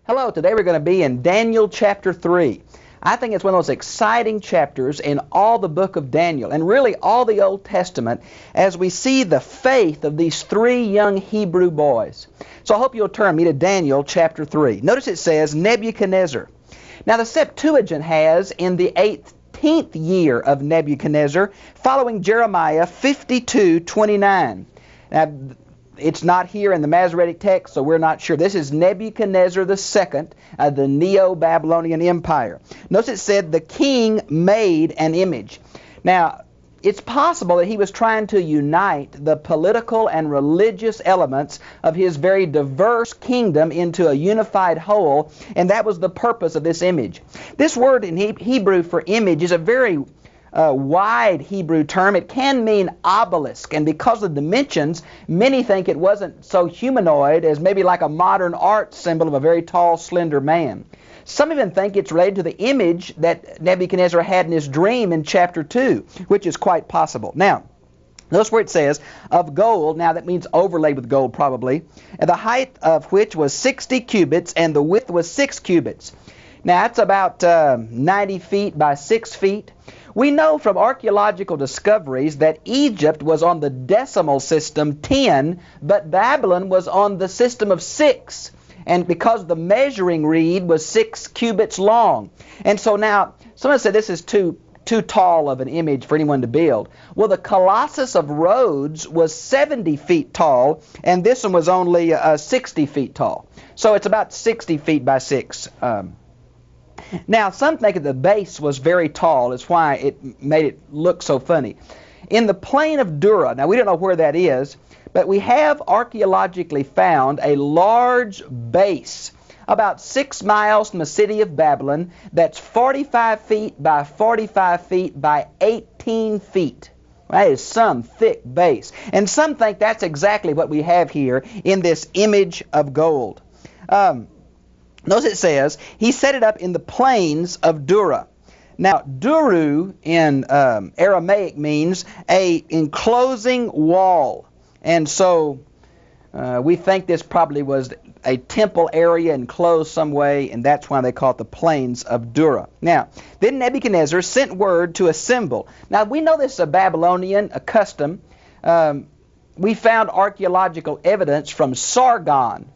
Hello, today we're going to be in Daniel chapter 3. I think it's one of those exciting chapters in all the book of Daniel, and really all the Old Testament, as we see the faith of these three young Hebrew boys. So I hope you'll turn me to Daniel chapter 3. Notice it says, Nebuchadnezzar. Now the Septuagint has, in the 18th year of Nebuchadnezzar, following Jeremiah 52:29. Now, it's not here in the Masoretic text, so we're not sure. This is Nebuchadnezzar II of the Neo-Babylonian Empire. Notice it said, the king made an image. Now, it's possible that he was trying to unite the political and religious elements of his very diverse kingdom into a unified whole, and that was the purpose of this image. This word in Hebrew for image is a very wide Hebrew term. It can mean obelisk, and because of the dimensions, many think it wasn't so humanoid as maybe like a modern art symbol of a very tall, slender man. Some even think it's related to the image that Nebuchadnezzar had in his dream in chapter 2, which is quite possible. Now, notice where it says, of gold. Now that means overlaid with gold probably, and the height of which was 60 cubits, and the width was 6 cubits. Now that's about 90 feet by 6 feet. We know from archaeological discoveries that Egypt was on the decimal system 10, but Babylon was on the system of 6. And because the measuring reed was 6 cubits long. And so now, someone said this is too tall of an image for anyone to build. Well, the Colossus of Rhodes was 70 feet tall, and this one was only 60 feet tall. So it's about 60 feet by 6. Now, some think that the base was very tall. That's why it made it look so funny. In the plain of Dura, now we don't know where that is, but we have archaeologically found a large base about 6 miles from the city of Babylon that's 45 feet by 45 feet by 18 feet. That is some thick base. And some think that's exactly what we have here in this image of gold. Notice it says, he set it up in the plains of Dura. Now, Duru in Aramaic means a enclosing wall. And so we think this probably was a temple area enclosed some way, and that's why they call it the plains of Dura. Now, then Nebuchadnezzar sent word to assemble. Now, we know this is a Babylonian custom. We found archaeological evidence from Sargon.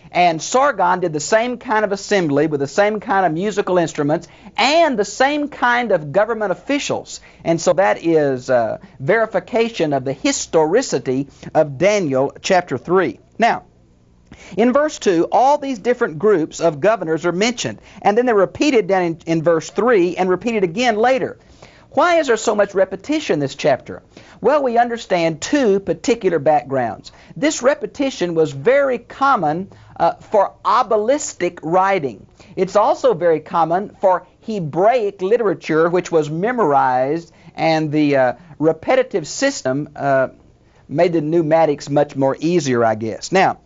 And Sargon did the same kind of assembly with the same kind of musical instruments and the same kind of government officials. And so that is verification of the historicity of Daniel chapter 3. Now, in verse 2, all these different groups of governors are mentioned. And then they're repeated down in verse 3 and repeated again later. Why is there so much repetition in this chapter? Well, we understand two particular backgrounds. This repetition was very common for obelistic writing. It's also very common for Hebraic literature, which was memorized, and the repetitive system made the pneumatics much more easier, I guess. Now,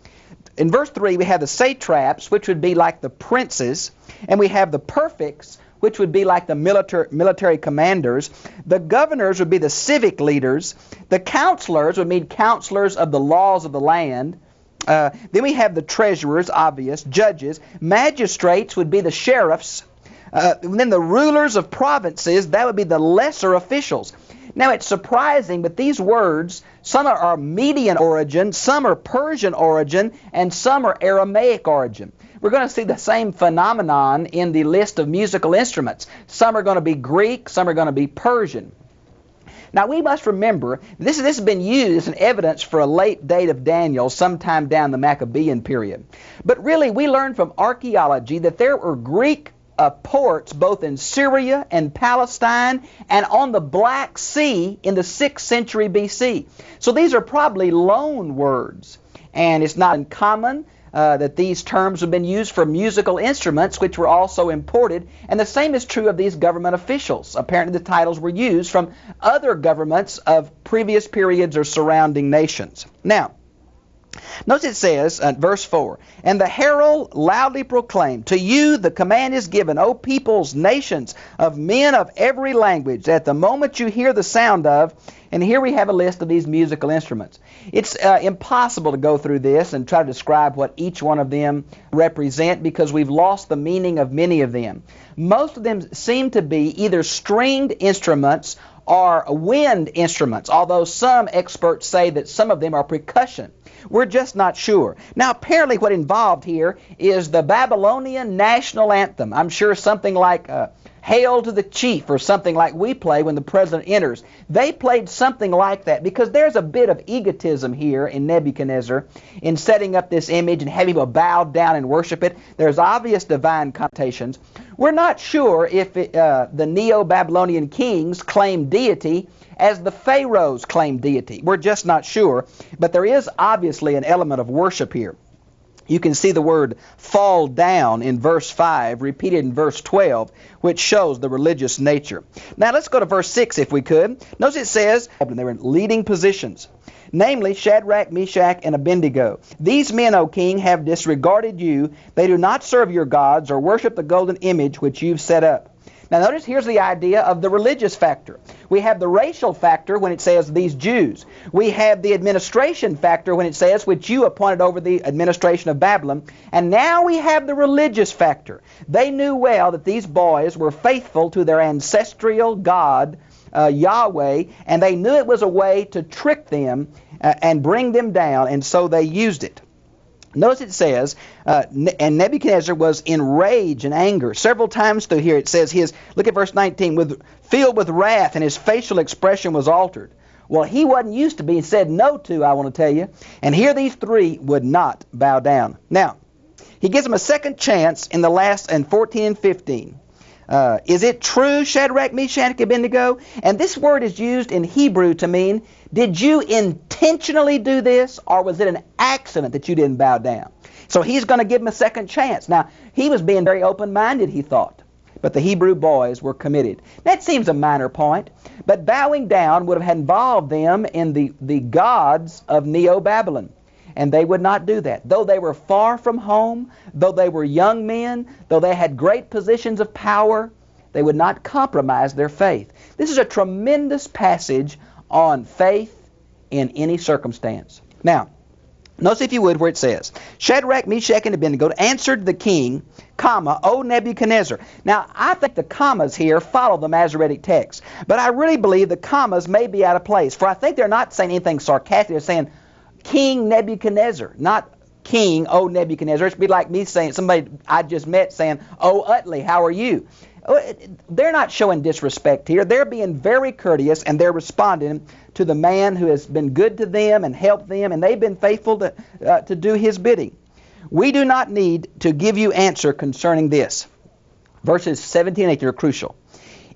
in verse 3, we have the satraps, which would be like the princes, and we have the prefects, which would be like the military commanders. The governors would be the civic leaders. The counselors would mean counselors of the laws of the land. Then we have the treasurers, obvious, judges. Magistrates would be the sheriffs. Then the rulers of provinces, that would be the lesser officials. Now it's surprising, but these words, some are Median origin, some are Persian origin, and some are Aramaic origin. We're going to see the same phenomenon in the list of musical instruments. Some are going to be Greek, some are going to be Persian. Now we must remember, this has been used as an evidence for a late date of Daniel sometime down the Maccabean period. But really we learn from archaeology that there were Greek ports both in Syria and Palestine and on the Black Sea in the 6th century BC. So these are probably loan words, and it's not uncommon that these terms have been used for musical instruments, which were also imported, and the same is true of these government officials. Apparently the titles were used from other governments of previous periods or surrounding nations. Now, Notice it says, verse 4, "And the herald loudly proclaimed, To you the command is given, O peoples, nations, of men of every language, that the moment you hear the sound of," and here we have a list of these musical instruments. It's impossible to go through this and try to describe what each one of them represent because we've lost the meaning of many of them. Most of them seem to be either stringed instruments or wind instruments, although some experts say that some of them are percussion. We're just not sure. Now, apparently what involved here is the Babylonian national anthem. I'm sure something like Hail to the Chief or something like we play when the president enters. They played something like that because there's a bit of egotism here in Nebuchadnezzar in setting up this image and having people bow down and worship it. There's obvious divine connotations. We're not sure if the Neo-Babylonian kings claimed deity as the pharaohs claimed deity. We're just not sure, but there is obviously an element of worship here. You can see the word fall down in verse 5, repeated in verse 12, which shows the religious nature. Now let's go to verse 6 if we could. Notice it says, they were in leading positions, namely Shadrach, Meshach, and Abednego. These men, O king, have disregarded you. They do not serve your gods or worship the golden image which you've set up. Now notice here's the idea of the religious factor. We have the racial factor when it says these Jews. We have the administration factor when it says which you appointed over the administration of Babylon. And now we have the religious factor. They knew well that these boys were faithful to their ancestral God, Yahweh, and they knew it was a way to trick them and bring them down, and so they used it. Notice it says, and Nebuchadnezzar was in rage and anger. Several times through here it says, look at verse 19, filled with wrath, and his facial expression was altered. Well, he wasn't used to being said no to, I want to tell you. And here these three would not bow down. Now, he gives them a second chance in the last, in 14 and 15. Is it true, Shadrach, Meshach, and Abednego? And this word is used in Hebrew to mean, did you intentionally do this, or was it an accident that you didn't bow down? So he's going to give them a second chance. Now, he was being very open-minded, he thought. But the Hebrew boys were committed. That seems a minor point. But bowing down would have involved them in the gods of Neo-Babylon. And they would not do that. Though they were far from home, though they were young men, though they had great positions of power, they would not compromise their faith. This is a tremendous passage on faith in any circumstance. Now, notice if you would where it says, Shadrach, Meshach, and Abednego answered the king, comma, O Nebuchadnezzar. Now, I think the commas here follow the Masoretic text. But I really believe the commas may be out of place. For I think they're not saying anything sarcastic. They're saying, King Nebuchadnezzar, not King, O Nebuchadnezzar. It'd be like me saying, somebody I just met saying, O Utley, how are you? They're not showing disrespect here. They're being very courteous, and they're responding to the man who has been good to them and helped them, and they've been faithful to do his bidding. We do not need to give you answer concerning this. Verses 17 and 18 are crucial.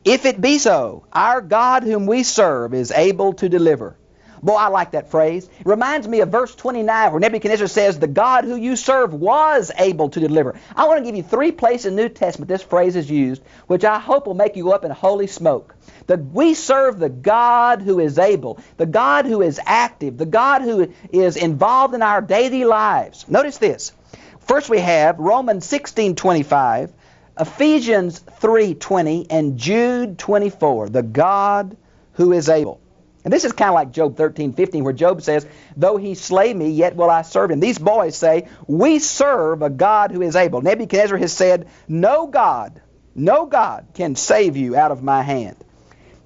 If it be so, our God whom we serve is able to deliver. Boy, I like that phrase. It reminds me of verse 29 where Nebuchadnezzar says, the God who you serve was able to deliver. I want to give you 3 places in the New Testament this phrase is used, which I hope will make you go up in holy smoke. We serve the God who is able, the God who is active, the God who is involved in our daily lives. Notice this. First we have Romans 16:25, Ephesians 3:20, and Jude 24, the God who is able. And this is kind of like Job 13:15, where Job says, though he slay me, yet will I serve him. These boys say, we serve a God who is able. Nebuchadnezzar has said, no God can save you out of my hand.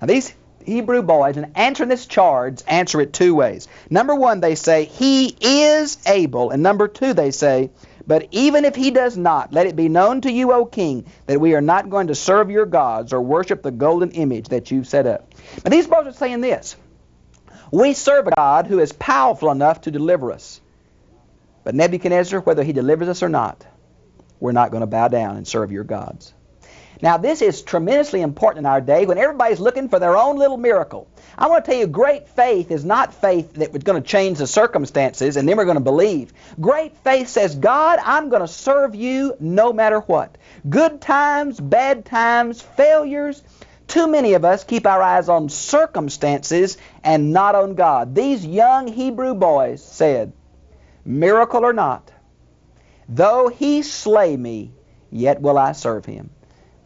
Now these Hebrew boys, in answering this charge, answer it 2 ways. Number 1, they say, he is able. And number 2, they say, but even if he does not, let it be known to you, O king, that we are not going to serve your gods or worship the golden image that you've set up. Now these boys are saying this. We serve a God who is powerful enough to deliver us. But Nebuchadnezzar, whether he delivers us or not, we're not going to bow down and serve your gods. Now this is tremendously important in our day when everybody's looking for their own little miracle. I want to tell you, great faith is not faith that was going to change the circumstances and then we're going to believe. Great faith says, God, I'm going to serve you no matter what. Good times, bad times, failures. Too many of us keep our eyes on circumstances and not on God. These young Hebrew boys said, miracle or not, though he slay me, yet will I serve him.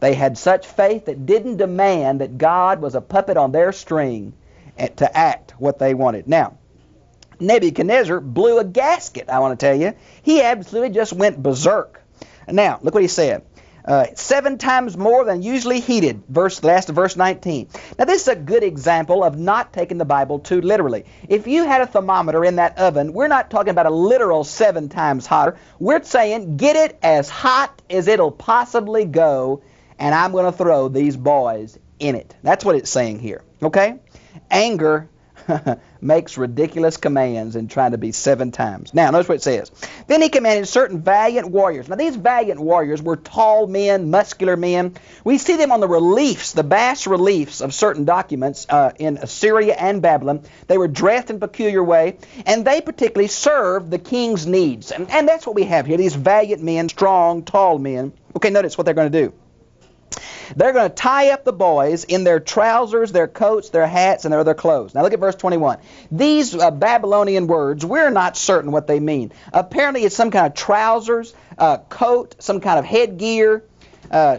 They had such faith that didn't demand that God was a puppet on their string to act what they wanted. Now, Nebuchadnezzar blew a gasket, I want to tell you. He absolutely just went berserk. Now, look what he said. 7 times more than usually heated, last of verse 19. Now, this is a good example of not taking the Bible too literally. If you had a thermometer in that oven, we're not talking about a literal 7 times hotter. We're saying get it as hot as it'll possibly go, and I'm going to throw these boys in it. That's what it's saying here, okay? Anger makes ridiculous commands in trying to be 7 times. Now, notice what it says. Then he commanded certain valiant warriors. Now, these valiant warriors were tall men, muscular men. We see them on the reliefs, the bas reliefs of certain documents in Assyria and Babylon. They were dressed in a peculiar way, and they particularly served the king's needs. And that's what we have here, these valiant men, strong, tall men. Okay, notice what they're going to do. They're going to tie up the boys in their trousers, their coats, their hats, and their other clothes. Now look at verse 21. These Babylonian words, we're not certain what they mean. Apparently it's some kind of trousers, coat, some kind of headgear,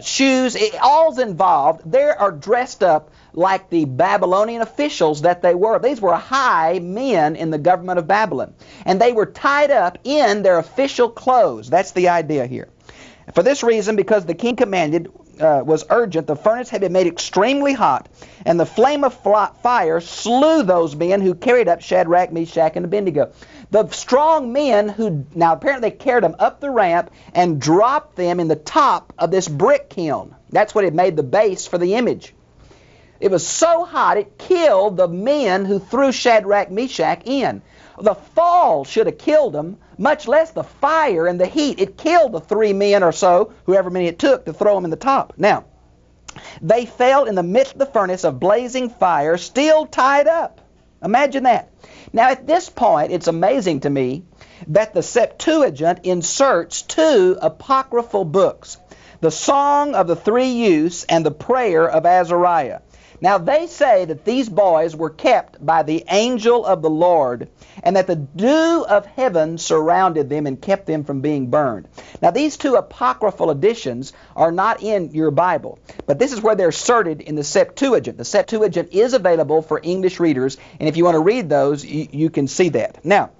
shoes. All's involved. They are dressed up like the Babylonian officials that they were. These were high men in the government of Babylon. And they were tied up in their official clothes. That's the idea here. For this reason, because the king commanded was urgent, the furnace had been made extremely hot, and the flame of fire slew those men who carried up Shadrach, Meshach, and Abednego. The strong men who, now apparently they carried them up the ramp and dropped them in the top of this brick kiln. That's what it made the base for the image. It was so hot it killed the men who threw Shadrach, Meshach in. The fall should have killed them, much less the fire and the heat. It killed the 3 men or so, whoever many it took to throw them in the top. Now, they fell in the midst of the furnace of blazing fire, still tied up. Imagine that. Now, at this point, it's amazing to me that the Septuagint inserts 2 apocryphal books, the Song of the 3 Youths and the Prayer of Azariah. Now, they say that these boys were kept by the angel of the Lord, and that the dew of heaven surrounded them and kept them from being burned. Now, these 2 apocryphal editions are not in your Bible, but this is where they're inserted in the Septuagint. The Septuagint is available for English readers, and if you want to read those, you can see that. Now,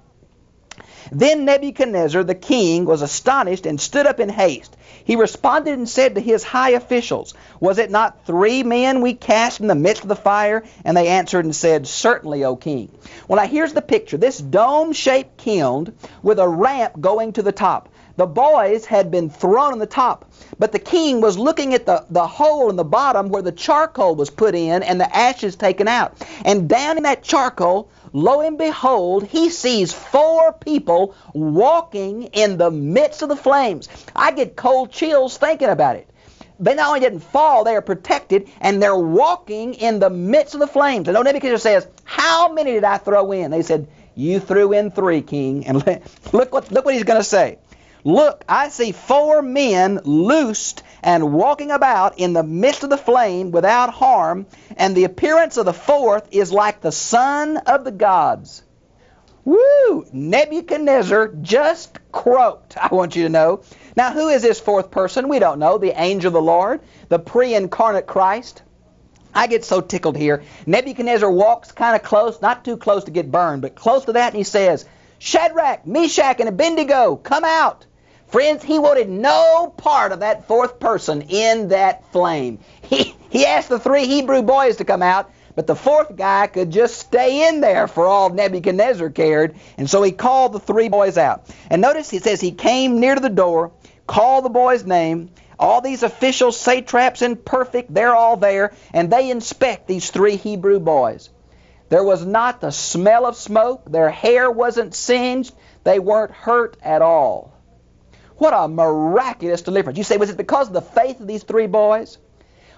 then Nebuchadnezzar the king was astonished and stood up in haste. He responded and said to his high officials, "Was it not 3 men we cast in the midst of the fire?" And they answered and said, "Certainly, O king." Well, now here's the picture. This dome-shaped kiln with a ramp going to the top. The boys had been thrown on the top, but the king was looking at the hole in the bottom where the charcoal was put in and the ashes taken out. And down in that charcoal, lo and behold, he sees 4 people walking in the midst of the flames. I get cold chills thinking about it. They not only didn't fall, they are protected, and they're walking in the midst of the flames. And Nebuchadnezzar says, "How many did I throw in?" They said, "You threw in 3, king." And look what he's going to say. "Look, I see 4 men loosed and walking about in the midst of the flame without harm, and the appearance of the 4th is like the son of the gods." Woo! Nebuchadnezzar just croaked, I want you to know. Now, who is this 4th person? We don't know. The angel of the Lord, the pre-incarnate Christ. I get so tickled here. Nebuchadnezzar walks kind of close, not too close to get burned, but close to that, and he says, "Shadrach, Meshach, and Abednego, come out." Friends, he wanted no part of that 4th person in that flame. He asked the 3 Hebrew boys to come out, but the 4th guy could just stay in there for all Nebuchadnezzar cared, and so he called the 3 boys out. And notice he says he came near to the door, called the boy's name. All these officials, satraps, and perfect, they're all there, and they inspect these 3 Hebrew boys. There was not the smell of smoke. Their hair wasn't singed. They weren't hurt at all. What a miraculous deliverance. You say, was it because of the faith of these 3 boys?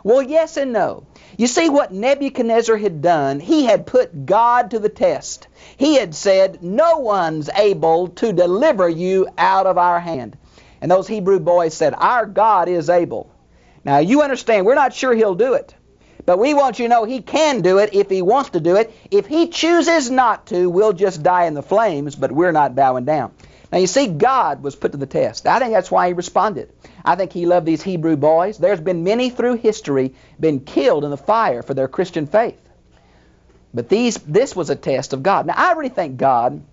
Well, yes and no. You see what Nebuchadnezzar had done? He had put God to the test. He had said, "No one's able to deliver you out of our hand." And those Hebrew boys said, "Our God is able." Now, you understand, we're not sure he'll do it. But we want you to know he can do it if he wants to do it. If he chooses not to, we'll just die in the flames, but we're not bowing down. Now you see, God was put to the test. I think that's why he responded. I think he loved these Hebrew boys. There's been many through history been killed in the fire for their Christian faith. But this was a test of God. Now I really think God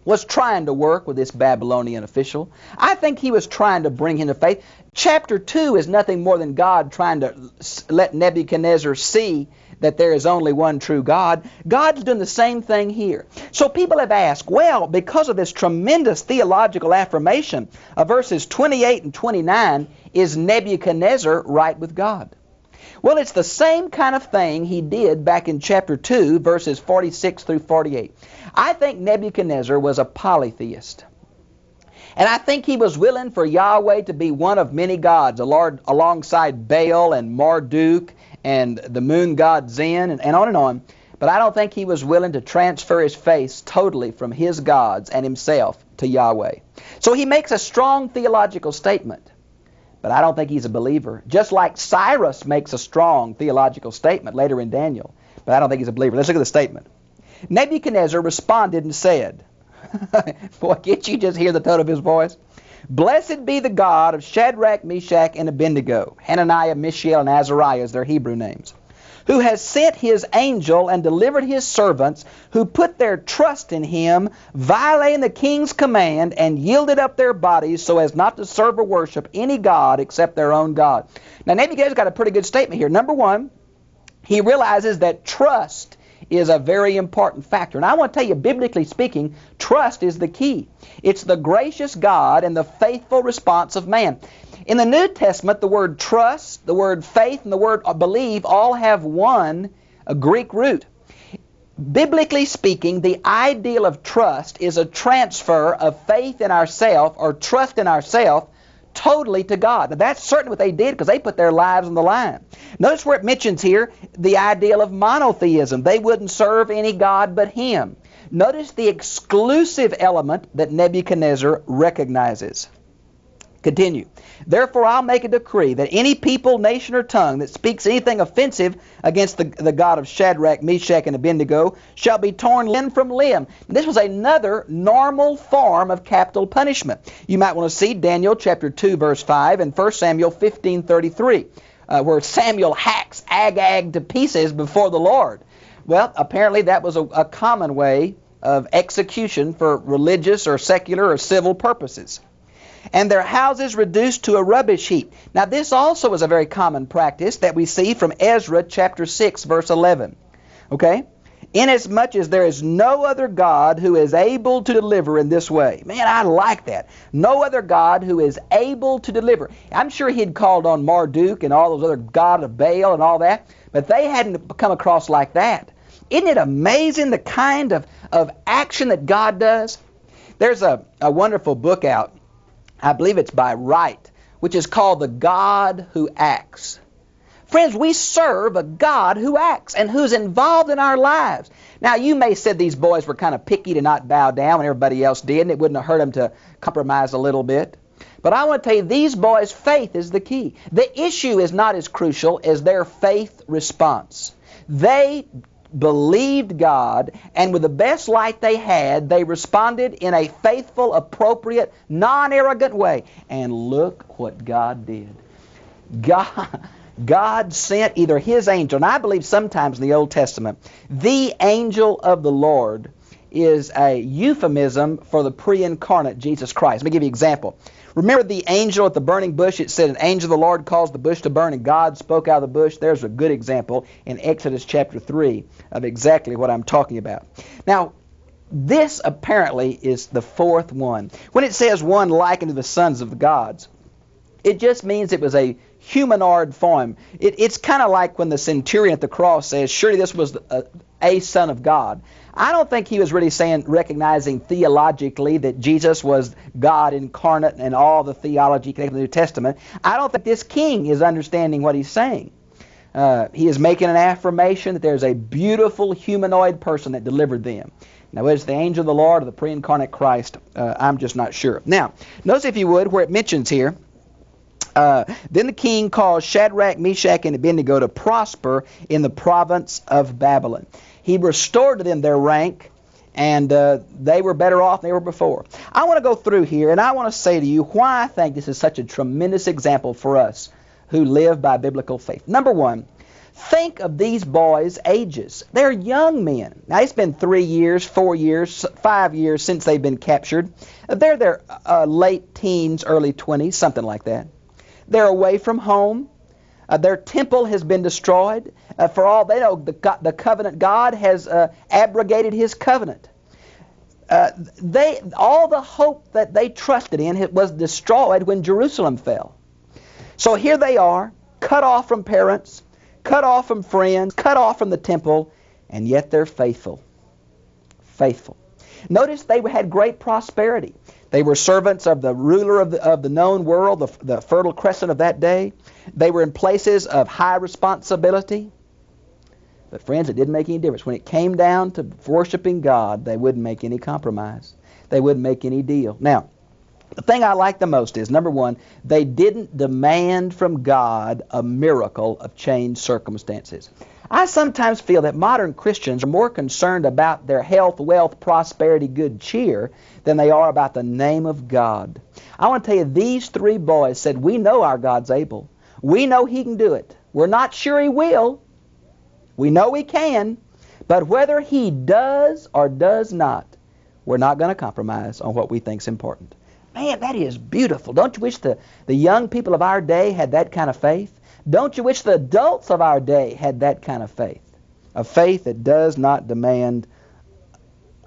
was trying to work with this Babylonian official. I think he was trying to bring him to faith. Chapter 2 is nothing more than God trying to let Nebuchadnezzar see that there is only one true God. God's doing the same thing here. So people have asked, well, because of this tremendous theological affirmation of verses 28 and 29, is Nebuchadnezzar right with God? Well, it's the same kind of thing he did back in chapter 2, verses 46 through 48. I think Nebuchadnezzar was a polytheist. And I think he was willing for Yahweh to be one of many gods, alongside Baal and Marduk and the moon god Zen, and on and on. But I don't think he was willing to transfer his faith totally from his gods and himself to Yahweh. So he makes a strong theological statement. But I don't think he's a believer. Just like Cyrus makes a strong theological statement later in Daniel. But I don't think he's a believer. Let's look at the statement. Nebuchadnezzar responded and said, boy, can't you just hear the tone of his voice? Blessed be the God of Shadrach, Meshach, and Abednego. Hananiah, Mishael, and Azariah is their Hebrew names. Who has sent his angel and delivered his servants, who put their trust in him, violating the king's command, and yielded up their bodies so as not to serve or worship any god except their own God. Now Nebuchadnezzar's got a pretty good statement here. Number one, he realizes that trust is a very important factor. And I want to tell you, biblically speaking, trust is the key. It's the gracious God and the faithful response of man. In the New Testament, the word trust, the word faith, and the word believe all have a Greek root. Biblically speaking, the ideal of trust is a transfer of faith in ourself or trust in ourself totally to God. Now that's certainly what they did because they put their lives on the line. Notice where it mentions here the ideal of monotheism. They wouldn't serve any God but him. Notice the exclusive element that Nebuchadnezzar recognizes. Continue. Therefore I'll make a decree that any people, nation, or tongue that speaks anything offensive against the God of Shadrach, Meshach, and Abednego shall be torn limb from limb. This was another normal form of capital punishment. You might want to see Daniel chapter 2 verse 5 and 1 Samuel 15:33, where Samuel hacks Agag to pieces before the Lord. Well, apparently that was a common way of execution for religious or secular or civil purposes. And their houses reduced to a rubbish heap. Now this also is a very common practice that we see from Ezra chapter 6 verse 11. Okay? Inasmuch as there is no other God who is able to deliver in this way. Man, I like that. No other God who is able to deliver. I'm sure he'd called on Marduk and all those other gods of Baal and all that, but they hadn't come across like that. Isn't it amazing the kind of action that God does? There's a wonderful book out, I believe it's by Wright, which is called The God Who Acts. Friends, we serve a God who acts and who's involved in our lives. Now, you may say these boys were kind of picky to not bow down when everybody else did, and it wouldn't have hurt them to compromise a little bit. But I want to tell you, these boys' faith is the key. The issue is not as crucial as their faith response. They believed God, and with the best light they had, they responded in a faithful, appropriate, non-arrogant way. And look what God did. God sent either his angel, and I believe sometimes in the Old Testament, the angel of the Lord is a euphemism for the pre-incarnate Jesus Christ. Let me give you an example. Remember the angel at the burning bush? It said an angel of the Lord caused the bush to burn, and God spoke out of the bush. There's a good example in Exodus chapter 3 of exactly what I'm talking about. Now, this apparently is the fourth one. When it says one like unto the sons of the gods, it just means it was a humanoid form. It's kind of like when the centurion at the cross says, surely this was a son of God. I don't think he was really recognizing theologically that Jesus was God incarnate and all the theology connected to the New Testament. I don't think this king is understanding what he's saying. He is making an affirmation that there's a beautiful humanoid person that delivered them. Now, whether it's the angel of the Lord or the pre-incarnate Christ, I'm just not sure. Now, notice if you would where it mentions here, then the king caused Shadrach, Meshach, and Abednego to prosper in the province of Babylon. He restored to them their rank And they were better off than they were before. I want to go through here, and I want to say to you why I think this is such a tremendous example for us who live by biblical faith. Number one, think of these boys' ages. They're young men. Now, it's been 3 years, 4 years, 5 years since they've been captured. They're their late teens, early 20s, something like that. They're away from home. Their temple has been destroyed. For all they know, the covenant God has abrogated his covenant. All the hope that they trusted in was destroyed when Jerusalem fell. So here they are, cut off from parents, cut off from friends, cut off from the temple, and yet they're faithful. Faithful. Notice they had great prosperity. They were servants of the ruler of the known world, the Fertile Crescent of that day. They were in places of high responsibility. But friends, it didn't make any difference. When it came down to worshiping God, they wouldn't make any compromise. They wouldn't make any deal. Now, the thing I like the most is, number one, they didn't demand from God a miracle of changed circumstances. I sometimes feel that modern Christians are more concerned about their health, wealth, prosperity, good cheer than they are about the name of God. I want to tell you, these three boys said, we know our God's able. We know he can do it. We're not sure he will. We know he can. But whether he does or does not, we're not going to compromise on what we think is important. Man, that is beautiful. Don't you wish the young people of our day had that kind of faith? Don't you wish the adults of our day had that kind of faith? A faith that does not demand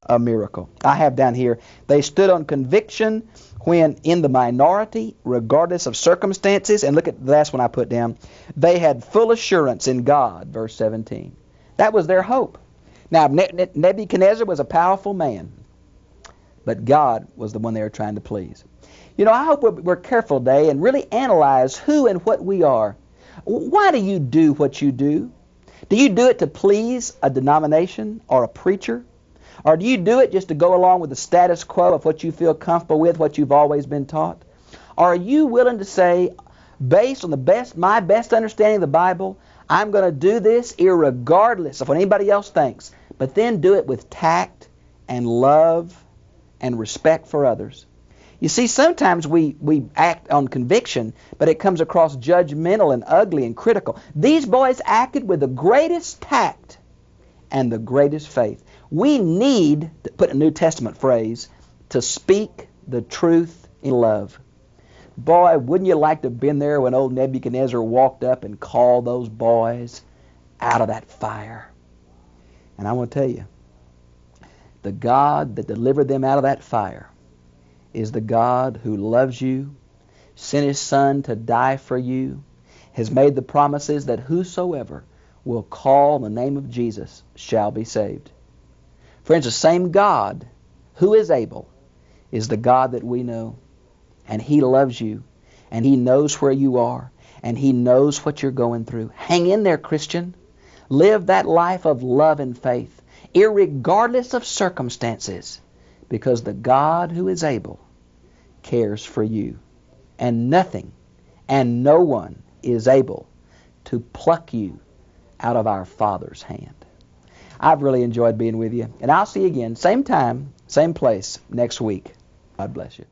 a miracle. I have down here, they stood on conviction when in the minority, regardless of circumstances. And look at the last one I put down. They had full assurance in God, verse 17. That was their hope. Now, Nebuchadnezzar was a powerful man, but God was the one they were trying to please. You know, I hope we're careful today and really analyze who and what we are. Why do you do what you do? Do you do it to please a denomination or a preacher? Or do you do it just to go along with the status quo of what you feel comfortable with, what you've always been taught? Or are you willing to say, based on my best understanding of the Bible, I'm going to do this irregardless of what anybody else thinks, but then do it with tact and love and respect for others? You see, sometimes we act on conviction, but it comes across judgmental and ugly and critical. These boys acted with the greatest tact and the greatest faith. We need, to put a New Testament phrase, to speak the truth in love. Boy, wouldn't you like to have been there when old Nebuchadnezzar walked up and called those boys out of that fire? And I want to tell you, the God that delivered them out of that fire is the God who loves you, sent his Son to die for you, has made the promises that whosoever will call on the name of Jesus shall be saved. Friends, the same God who is able is the God that we know. And he loves you. And he knows where you are. And he knows what you're going through. Hang in there, Christian. Live that life of love and faith, irregardless of circumstances, because the God who is able cares for you. And nothing and no one is able to pluck you out of our Father's hand. I've really enjoyed being with you. And I'll see you again, same time, same place, next week. God bless you.